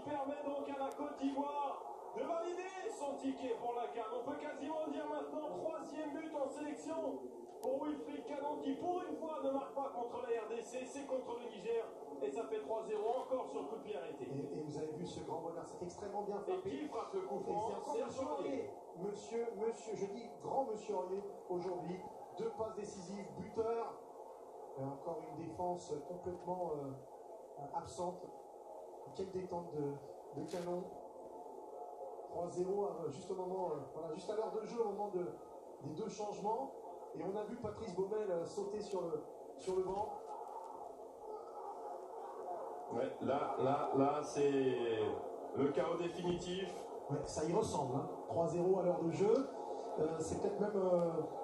permet donc à la Côte d'Ivoire de valider son ticket pour la CAN. On peut quasiment dire maintenant 3e but en sélection pour Wilfried Canon qui pour une fois ne marque pas contre la RDC, c'est contre le Niger et ça fait 3-0 encore sur le coup de pied arrêté. Et vous avez vu ce grand bonheur, c'est extrêmement bien Et frappé. qui frappe le coup franc? C'est monsieur Aurier. Monsieur, je dis grand monsieur Aurier aujourd'hui. 2 passes décisives, buteur. Et encore une défense complètement absente. Quelle détente de Canon. 3-0 juste au moment, voilà, juste à l'heure de jeu, au moment des 2 changements. Et on a vu Patrice Baumel sauter sur le banc. Ouais, là, c'est le chaos définitif. Ouais, ça y ressemble, hein. 3-0 à l'heure de jeu. C'est peut-être même,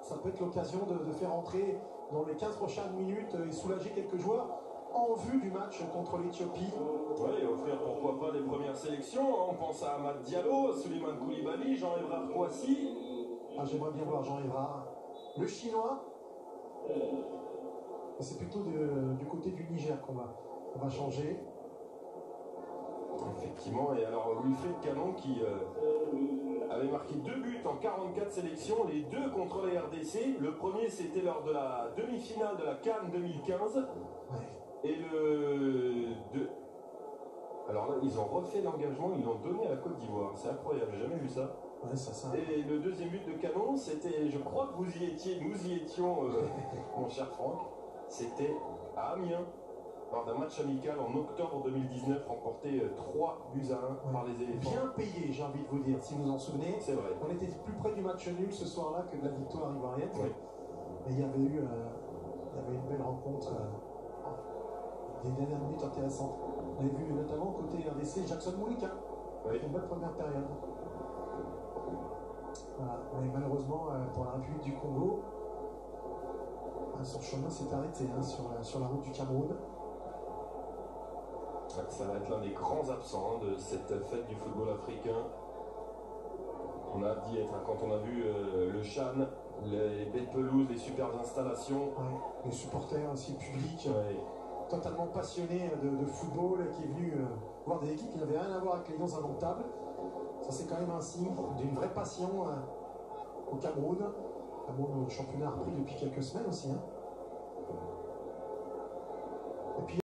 ça peut être l'occasion de faire entrer dans les 15 prochaines minutes et soulager quelques joueurs en vue du match contre l'Éthiopie. Oui, et offrir pourquoi pas les premières sélections. On pense à Amad Diallo, Souleymane Koulibaly, Jean-Évrard Kouassi. Ah, j'aimerais bien voir Jean-Évrard. Le chinois, c'est plutôt du côté du Niger qu'on va changer. Effectivement, et alors Wilfried Canon qui avait marqué 2 buts en 44 sélections, les 2 contre la RDC. Le premier c'était lors de la demi-finale de la CAN 2015. Ouais. Et le 2. Alors là, ils ont refait l'engagement, ils l'ont donné à la Côte d'Ivoire. C'est incroyable, j'ai jamais vu ça. Ouais, ça. Et le 2e but de Canon, c'était, je crois que vous y étiez, nous y étions, mon cher Franck, c'était à Amiens, lors d'un match amical en octobre 2019, remporté 3 buts à 1 par les éléphants. Bien payé, j'ai envie de vous dire, si vous en souvenez. C'est vrai. On était plus près du match nul ce soir-là que de la victoire ivoirienne. Oui. Mais il y avait une belle rencontre, des dernières minutes intéressantes. On avait vu notamment côté RDC Jackson Moulik, hein. Oui. Une belle première période. Voilà. Mais malheureusement, pour la République du Congo, son chemin s'est arrêté sur la route du Cameroun. Ça va être l'un des grands absents de cette fête du football africain. On a dit être, quand on a vu le Chan, les belles pelouses, les superbes installations. Ouais. Les supporters aussi, le public, Ouais. totalement passionné de football, qui est venu voir des équipes qui n'avaient rien à voir avec les Lions indomptables. Ça, c'est quand même un signe d'une vraie passion au Cameroun. Le championnat a repris depuis quelques semaines aussi, hein.